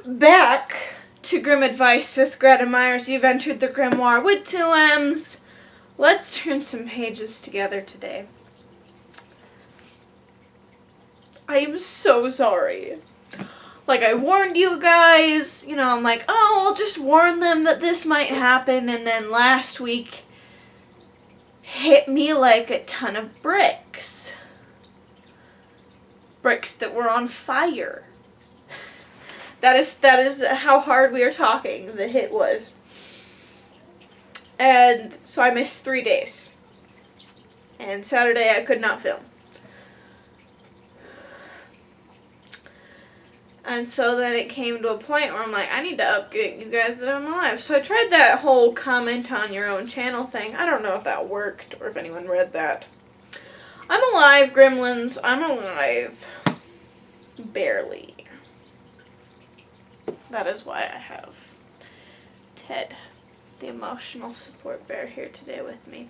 back to Grim Advice with Gretta Myes. You've entered the grimoire with 2 M's. Let's turn some pages together today. I am so sorry. Like, I warned you guys, I'm like, oh, I'll just warn them that this might happen, and then last week hit me like a ton of bricks. Bricks that were on fire. That is how hard we are talking, the hit was. And so I missed 3 days. And Saturday I could not film. And so then it came to a point where I'm like, I need to update you guys that I'm alive. So I tried that whole comment on your own channel thing. I don't know if that worked or if anyone read that. I'm alive, gremlins. I'm alive. Barely. That is why I have Ted, the emotional support bear, here today with me.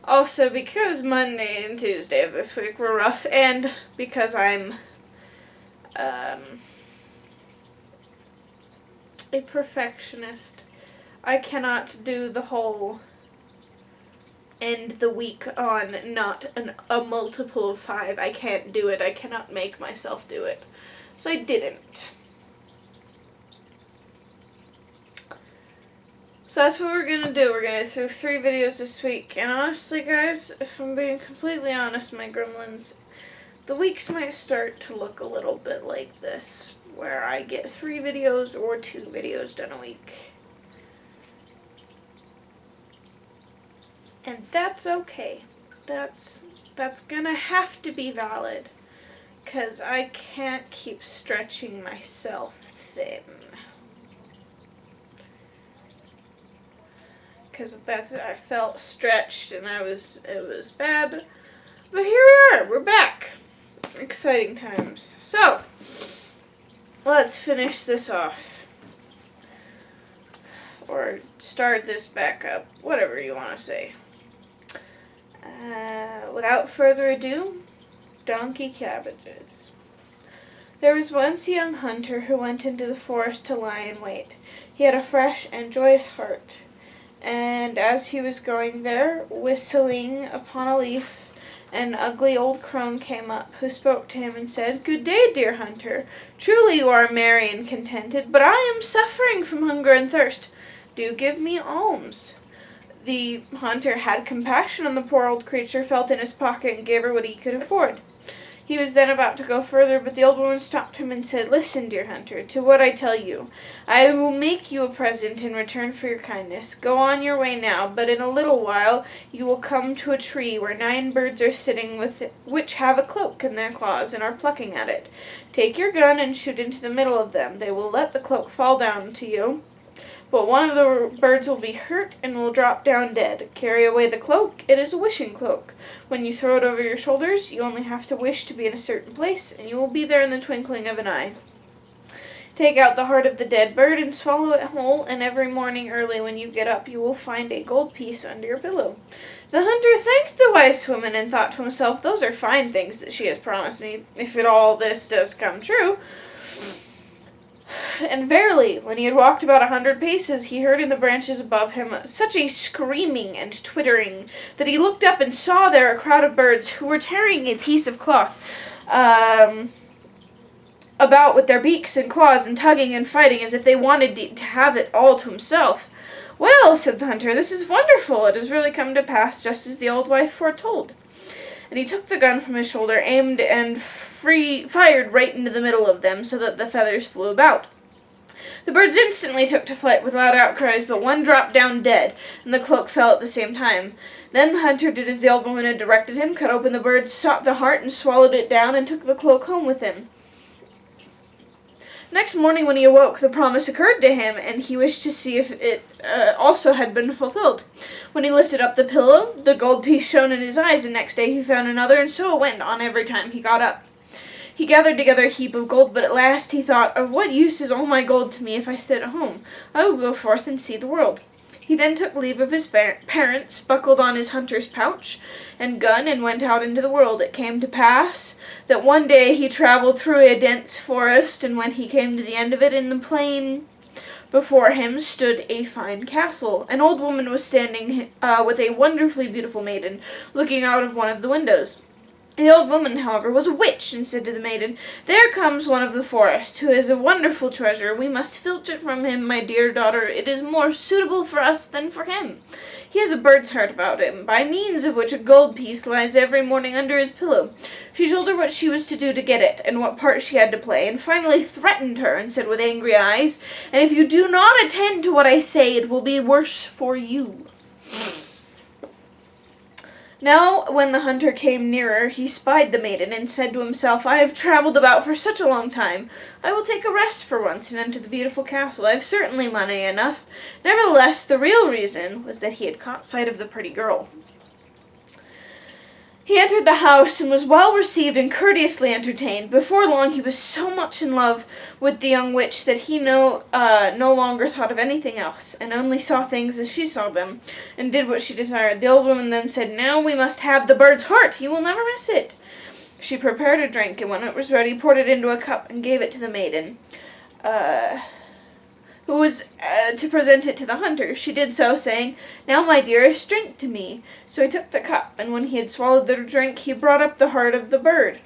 Also, because Monday and Tuesday of this week were rough, and because I'm a perfectionist, I cannot do the whole end the week on not a multiple of 5. I can't do it. I cannot make myself do it. So I didn't. So that's what we're going to do. We're going to do 3 videos this week. And honestly, guys, if I'm being completely honest, my gremlins, the weeks might start to look a little bit like this, where I get 3 videos or 2 videos done a week. And that's okay. That's gonna have to be valid, because I can't keep stretching myself thin. Because I felt stretched and it was bad. But here we are, we're back. Exciting times. So, let's finish this off. Or start this back up, whatever you want to say. Without further ado, Donkey Cabbages. There was once a young hunter who went into the forest to lie in wait. He had a fresh and joyous heart, and as he was going there, whistling upon a leaf, an ugly old crone came up, who spoke to him and said, "Good day, dear hunter. Truly you are merry and contented, but I am suffering from hunger and thirst. Do give me alms." The hunter had compassion on the poor old creature, felt in his pocket, and gave her what he could afford. He was then about to go further, but the old woman stopped him and said, "Listen, dear hunter, to what I tell you. I will make you a present in return for your kindness. Go on your way now, but in a little while you will come to a tree where 9 birds are sitting, which have a cloak in their claws and are plucking at it. Take your gun and shoot into the middle of them. They will let the cloak fall down to you, but one of the birds will be hurt and will drop down dead. Carry away the cloak. It is a wishing cloak. When you throw it over your shoulders, you only have to wish to be in a certain place, and you will be there in the twinkling of an eye. Take out the heart of the dead bird and swallow it whole, and every morning early when you get up, you will find a gold piece under your pillow." The hunter thanked the wise woman and thought to himself, "Those are fine things that she has promised me, if all this does come true." And verily, when he had walked about 100 paces, he heard in the branches above him such a screaming and twittering that he looked up and saw there a crowd of birds who were tearing a piece of cloth about with their beaks and claws and tugging and fighting as if they wanted to have it all to himself. "Well," said the hunter, "this is wonderful. It has really come to pass just as the old wife foretold." And he took the gun from his shoulder, aimed, and fired right into the middle of them, so that the feathers flew about. The birds instantly took to flight with loud outcries, but one dropped down dead, and the cloak fell at the same time. Then the hunter did as the old woman had directed him, cut open the bird, sought the heart, and swallowed it down, and took the cloak home with him. Next morning when he awoke, the promise occurred to him, and he wished to see if it also had been fulfilled. When he lifted up the pillow, the gold piece shone in his eyes, and next day he found another, and so it went on every time he got up. He gathered together a heap of gold, but at last he thought, "Of what use is all my gold to me if I sit at home? I will go forth and see the world." He then took leave of his parents, buckled on his hunter's pouch and gun, and went out into the world. It came to pass that one day he traveled through a dense forest, and when he came to the end of it, in the plain before him stood a fine castle. An old woman was standing with a wonderfully beautiful maiden, looking out of one of the windows. The old woman, however, was a witch, and said to the maiden, "There comes one of the forest, who is a wonderful treasure. We must filch it from him, my dear daughter. It is more suitable for us than for him. He has a bird's heart about him, by means of which a gold piece lies every morning under his pillow." She told her what she was to do to get it, and what part she had to play, and finally threatened her, and said with angry eyes, "And if you do not attend to what I say, it will be worse for you." Now, when the hunter came nearer, he spied the maiden, and said to himself, "I have traveled about for such a long time. I will take a rest for once, and enter the beautiful castle. I have certainly money enough." Nevertheless, the real reason was that he had caught sight of the pretty girl. He entered the house, and was well received and courteously entertained. Before long he was so much in love with the young witch that he no longer thought of anything else, and only saw things as she saw them, and did what she desired. The old woman then said, "Now we must have the bird's heart. He will never miss it." She prepared a drink, and when it was ready, poured it into a cup, and gave it to the maiden, who was to present it to the hunter. She did so, saying, "Now, my dearest, drink to me." So he took the cup, and when he had swallowed the drink, he brought up the heart of the bird.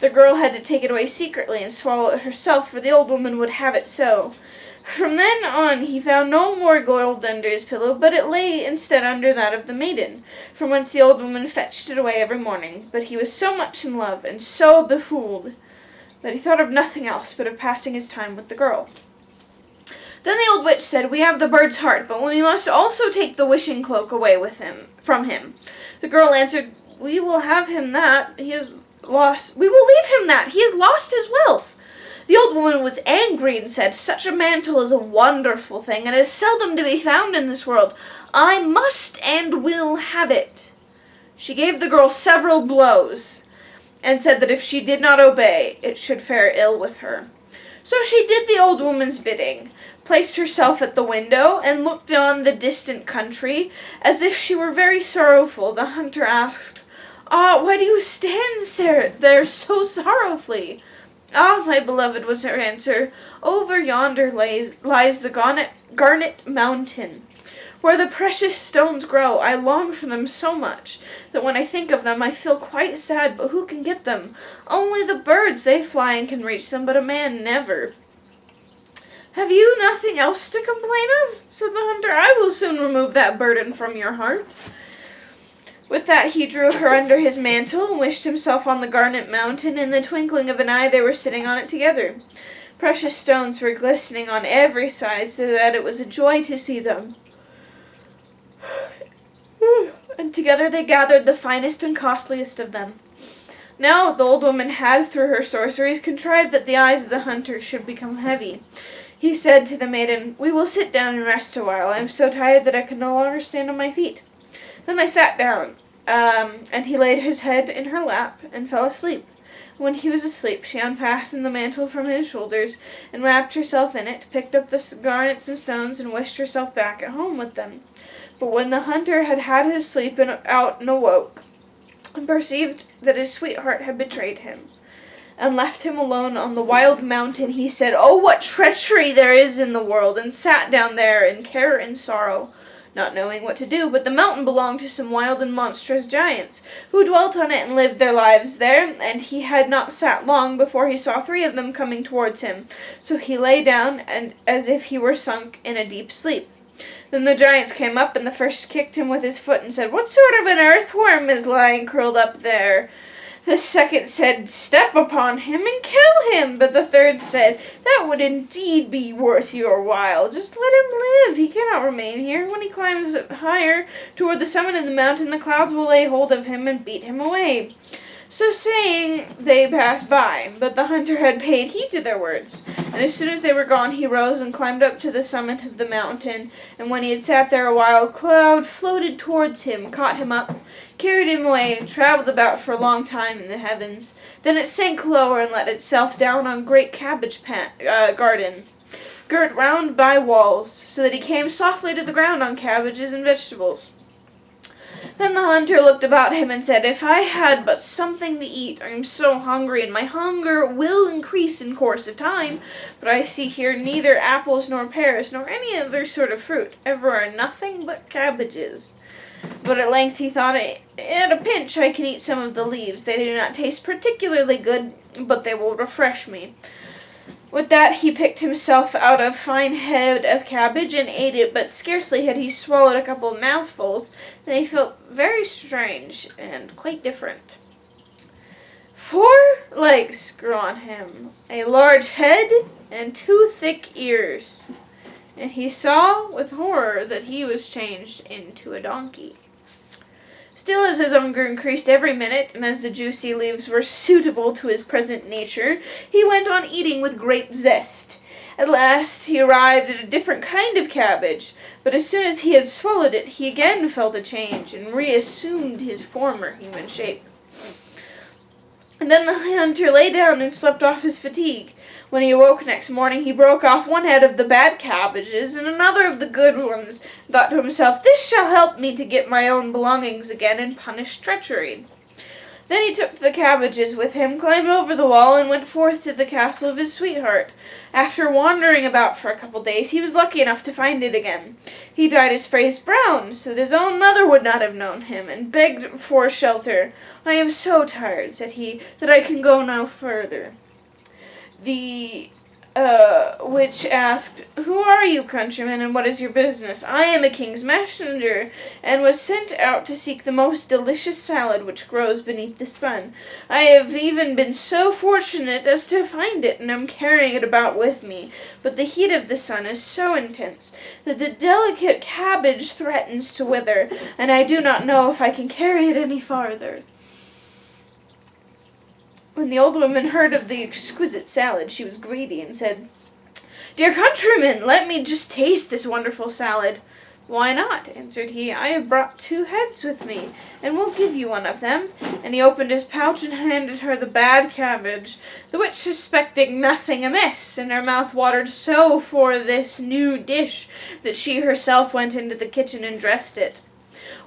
The girl had to take it away secretly and swallow it herself, for the old woman would have it so. From then on he found no more gold under his pillow, but it lay instead under that of the maiden, from whence the old woman fetched it away every morning. But he was so much in love, and so befooled, that he thought of nothing else but of passing his time with the girl. Then the old witch said, "We have the bird's heart, but we must also take the wishing cloak away from him." The girl answered, "We will have him that. We will leave him that. He has lost his wealth." The old woman was angry and said, "Such a mantle is a wonderful thing, and is seldom to be found in this world. I must and will have it." She gave the girl several blows, and said that if she did not obey, it should fare ill with her. So she did the old woman's bidding, placed herself at the window, and looked on the distant country, as if she were very sorrowful. The hunter asked, "Ah, why do you stand there so sorrowfully?" "Ah, my beloved," was her answer, "over yonder lies the garnet mountain, where the precious stones grow. I long for them so much, that when I think of them I feel quite sad, but who can get them? Only the birds, they fly and can reach them, but a man never." "Have you nothing else to complain of?" said the hunter. "I will soon remove that burden from your heart." With that he drew her under his mantle, and wished himself on the garnet mountain. In the twinkling of an eye they were sitting on it together. Precious stones were glistening on every side, so that it was a joy to see them. And together they gathered the finest and costliest of them. Now the old woman had, through her sorceries, contrived that the eyes of the hunter should become heavy. He said to the maiden, "We will sit down and rest a while. I am so tired that I can no longer stand on my feet." Then they sat down, and he laid his head in her lap and fell asleep. When he was asleep, she unfastened the mantle from his shoulders and wrapped herself in it, picked up the garnets and stones, and wished herself back at home with them. But when the hunter had had his sleep out and awoke, and perceived that his sweetheart had betrayed him, and left him alone on the wild mountain, he said, "Oh, what treachery there is in the world!" and sat down there in care and sorrow, not knowing what to do. But the mountain belonged to some wild and monstrous giants, who dwelt on it and lived their lives there, and he had not sat long before he saw 3 of them coming towards him. So he lay down, and as if he were sunk in a deep sleep. Then the giants came up, and the first kicked him with his foot and said, "What sort of an earthworm is lying curled up there?" The second said, "Step upon him and kill him." But the third said, "That would indeed be worth your while. Just let him live. He cannot remain here. When he climbs higher toward the summit of the mountain, the clouds will lay hold of him and beat him away." So saying, they passed by, but the hunter had paid heed to their words. And as soon as they were gone, he rose and climbed up to the summit of the mountain. And when he had sat there a while, a cloud floated towards him, caught him up, carried him away, and traveled about for a long time in the heavens. Then it sank lower and let itself down on a great cabbage garden. girt round by walls, so that he came softly to the ground on cabbages and vegetables. Then the hunter looked about him and said, "If I had but something to eat, I am so hungry, and my hunger will increase in course of time. But I see here neither apples nor pears, nor any other sort of fruit. Ever are nothing but cabbages." But at length he thought, "At a pinch I can eat some of the leaves. They do not taste particularly good, but they will refresh me." With that he picked himself out a fine head of cabbage and ate it, but scarcely had he swallowed a couple of mouthfuls than he felt very strange and quite different. 4 legs grew on him, a large head, and 2 thick ears, and he saw with horror that he was changed into a donkey. Still, as his hunger increased every minute, and as the juicy leaves were suitable to his present nature, he went on eating with great zest. At last he arrived at a different kind of cabbage, but as soon as he had swallowed it, he again felt a change, and reassumed his former human shape. And then the hunter lay down and slept off his fatigue. When he awoke next morning, he broke off one head of the bad cabbages and another of the good ones, and thought to himself, "This shall help me to get my own belongings again and punish treachery." Then he took the cabbages with him, climbed over the wall, and went forth to the castle of his sweetheart. After wandering about for a couple days, he was lucky enough to find it again. He dyed his face brown, so that his own mother would not have known him, and begged for shelter. "I am so tired," said he, "that I can go no further." The witch asked, "Who are you, countryman, and what is your business?" "I am a king's messenger, and was sent out to seek the most delicious salad which grows beneath the sun. I have even been so fortunate as to find it, and am carrying it about with me. But the heat of the sun is so intense that the delicate cabbage threatens to wither, and I do not know if I can carry it any farther." When the old woman heard of the exquisite salad, she was greedy and said, "Dear countryman, let me just taste this wonderful salad." "Why not?" answered he. "I have brought 2 heads with me, and will give you one of them." And he opened his pouch and handed her the bad cabbage. The witch, suspecting nothing amiss, and her mouth watered so for this new dish, that she herself went into the kitchen and dressed it.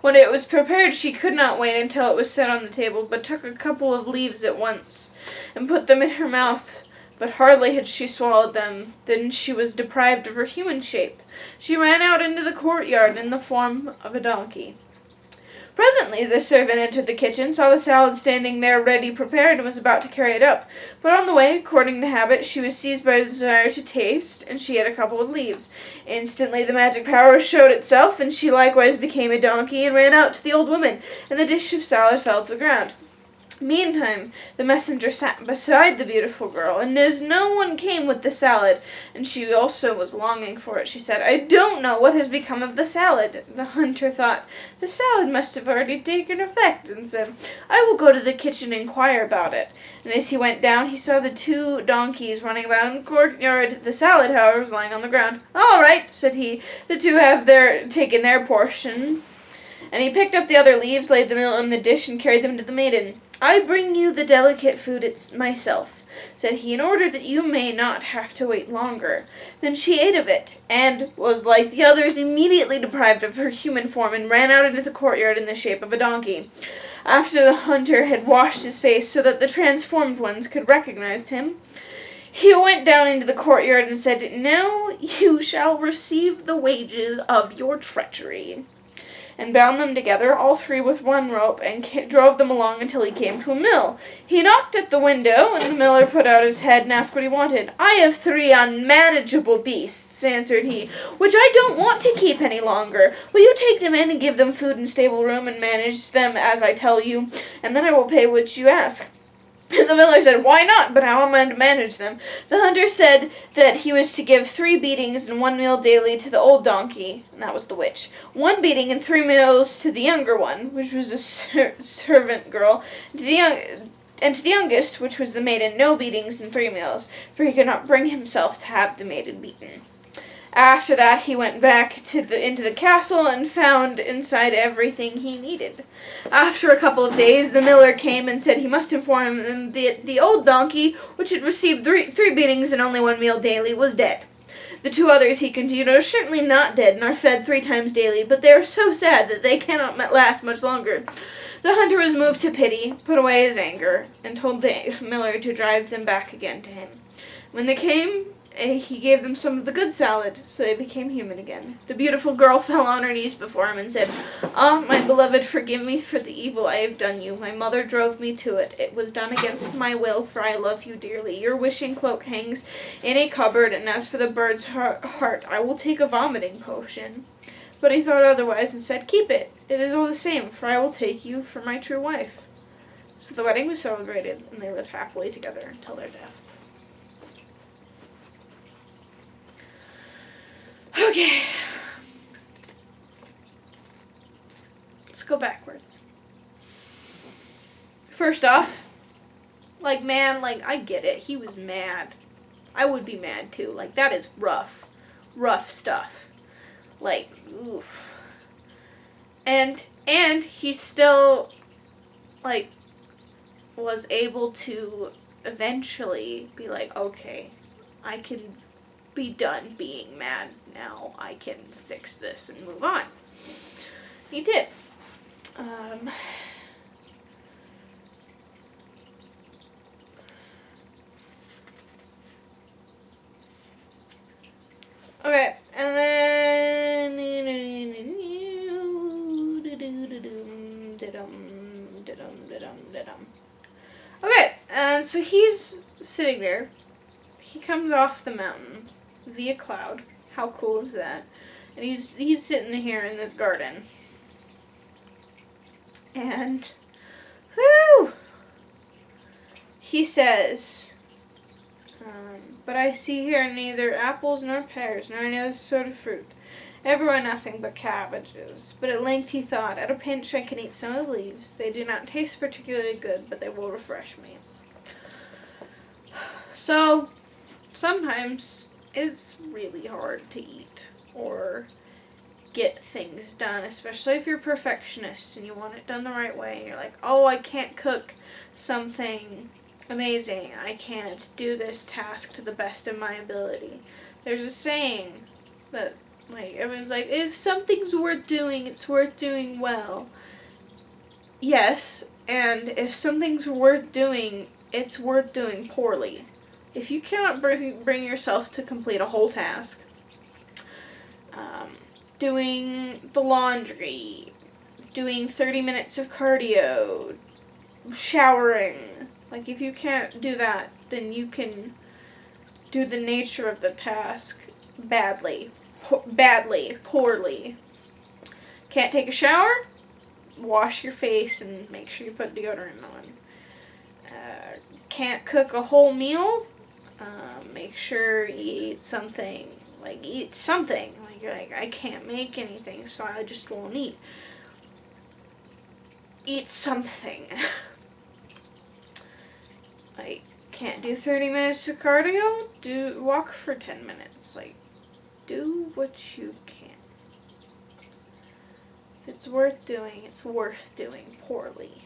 When it was prepared, she could not wait until it was set on the table, but took a couple of leaves at once, and put them in her mouth. But hardly had she swallowed them than she was deprived of her human shape. She ran out into the courtyard in the form of a donkey. Presently the servant entered the kitchen, saw the salad standing there ready prepared, and was about to carry it up. But on the way, according to habit, she was seized by a desire to taste, and she had a couple of leaves. Instantly the magic power showed itself, and she likewise became a donkey, and ran out to the old woman, and the dish of salad fell to the ground. Meantime, the messenger sat beside the beautiful girl, and as no one came with the salad, and she also was longing for it, she said, "I don't know what has become of the salad." The hunter thought, "The salad must have already taken effect," and said, "I will go to the kitchen and inquire about it." And as he went down, he saw the 2 donkeys running about in the courtyard. The salad, however, was lying on the ground. "All right," said he, "the 2 have taken their portion." And he picked up the other leaves, laid them on the dish, and carried them to the maiden. "I bring you the delicate food myself," said he, "in order that you may not have to wait longer." Then she ate of it, and was, like the others, immediately deprived of her human form, and ran out into the courtyard in the shape of a donkey. After the hunter had washed his face so that the transformed ones could recognize him, he went down into the courtyard and said, "Now you shall receive the wages of your treachery," and bound them together, all 3 with one rope, and drove them along until he came to a mill. He knocked at the window, and the miller put out his head and asked what he wanted. "I have 3 unmanageable beasts," answered he, "which I don't want to keep any longer. Will you take them in and give them food and stable room, and manage them as I tell you, and then I will pay what you ask." The miller said, "Why not? But how am I to manage them?" The hunter said that he was to give 3 beatings and 1 meal daily to the old donkey, and that was the witch, 1 beating and 3 meals to the younger one, which was a servant girl, and to the youngest, which was the maiden, no beatings and 3 meals, for he could not bring himself to have the maiden beaten. After that he went back into the castle and found inside everything he needed. After a couple of days the miller came and said he must inform him that the old donkey, which had received 3 beatings and only 1 meal daily, was dead. The two others, he continued, are certainly not dead and are fed 3 times daily, but they are so sad that they cannot last much longer. The hunter was moved to pity, put away his anger, and told the miller to drive them back again to him. When they came, he gave them some of the good salad, so they became human again. The beautiful girl fell on her knees before him and said, "Ah, my beloved, forgive me for the evil I have done you. My mother drove me to it. It was done against my will, for I love you dearly. Your wishing cloak hangs in a cupboard, and as for the bird's heart, I will take a vomiting potion." But he thought otherwise and said, "Keep it. It is all the same, for I will take you for my true wife." So the wedding was celebrated, and they lived happily together until their death. Okay. Let's go backwards. First off, man, I get it. He was mad. I would be mad too. That is rough. Rough stuff. Oof. And he still, was able to eventually be okay, I can be done being mad now. I can fix this and move on. He did. Okay, and then okay, and so he's sitting there. He comes off the mountain via cloud. How cool is that? And he's sitting here in this garden. And whoo! He says, "But I see here neither apples nor pears, nor any other sort of fruit. Everywhere nothing but cabbages." But at length he thought, "At a pinch I can eat some of the leaves. They do not taste particularly good, but they will refresh me." So, sometimes it's really hard to eat or get things done, especially if you're a perfectionist and you want it done the right way. And you're like, "Oh, I can't cook something amazing. I can't do this task to the best of my ability." There's a saying that, everyone's like, if something's worth doing, it's worth doing well. Yes, and if something's worth doing, it's worth doing poorly. If you cannot bring yourself to complete a whole task, doing the laundry, doing 30 minutes of cardio, showering, if you can't do that, then you can do the nature of the task badly, poorly. Can't take a shower? Wash your face and make sure you put deodorant on. Can't cook a whole meal? Make sure you eat something. Eat something. I can't make anything, so I just won't eat. Eat something. Can't do 30 minutes of cardio? Walk for 10 minutes. Do what you can. If it's worth doing, it's worth doing poorly.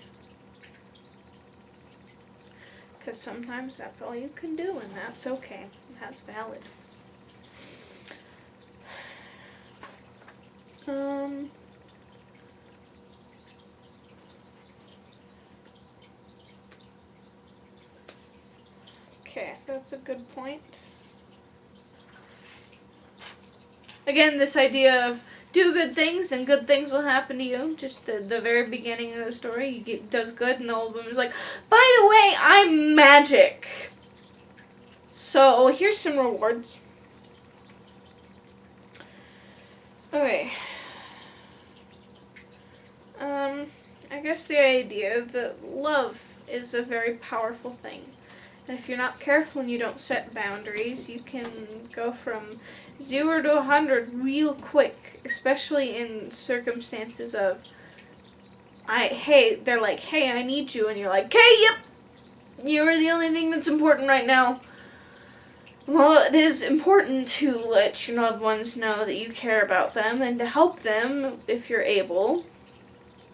Because sometimes that's all you can do, and that's okay. That's valid. Okay, that's a good point. Again, this idea of do good things and good things will happen to you. Just the very beginning of the story, does good and the old woman's like, "By the way, I'm magic. So here's some rewards." Okay. I guess the idea that love is a very powerful thing. And if you're not careful and you don't set boundaries, you can go from 0 to 100 real quick, especially in circumstances of, they're like, "Hey, I need you," and you're like, "Hey, yep, you're the only thing that's important right now." Well, it is important to let your loved ones know that you care about them and to help them if you're able.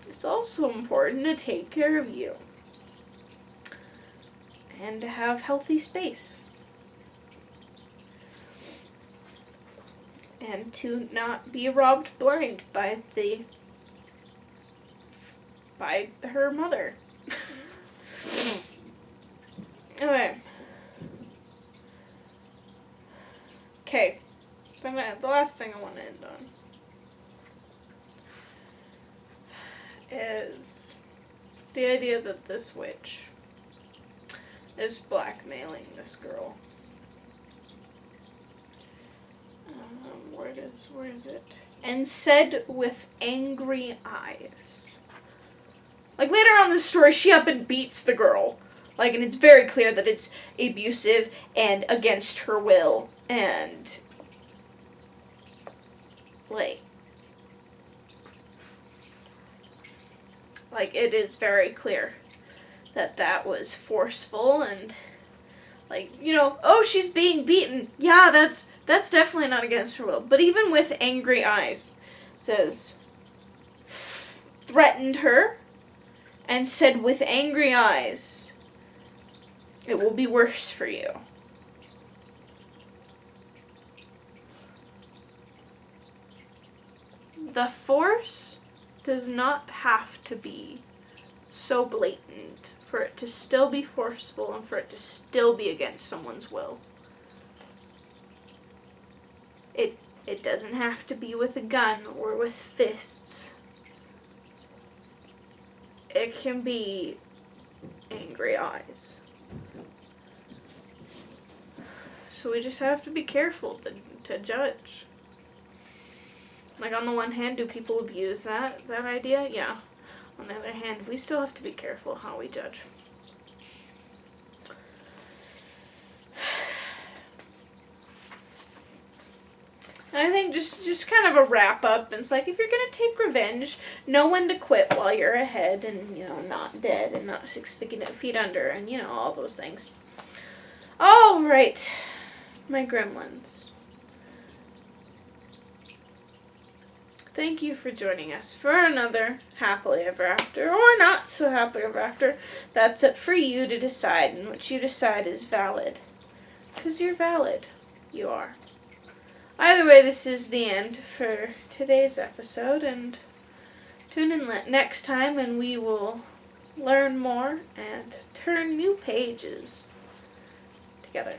It's also important to take care of you and to have healthy space. and to not be robbed blind by her mother. Okay. The last thing I want to end on is the idea that this witch is blackmailing this girl. Where is it? And said with angry eyes. Like, later on in the story, she up and beats the girl. Like, and it's very clear that it's abusive and against her will. And, like, it is very clear that that was forceful and, like, you know, oh, she's being beaten. Yeah, that's definitely not against her will. But even with angry eyes, it says, threatened her and said with angry eyes, it will be worse for you. The force does not have to be so blatant for it to still be forceful and for it to still be against someone's will. It doesn't have to be with a gun or with fists. It can be angry eyes. So we just have to be careful to judge. Like, on the one hand, do people abuse that idea? Yeah. On the other hand, we still have to be careful how we judge. And I think just kind of a wrap up. It's like, if you're going to take revenge, know when to quit while you're ahead and, you know, not dead and not 6 feet under and, you know, all those things. All right. My gremlins. Thank you for joining us for another Happily Ever After, or not so Happily Ever After. That's up for you to decide, and what you decide is valid. Because you're valid. You are. Either way, this is the end for today's episode, and tune in next time and we will learn more and turn new pages together.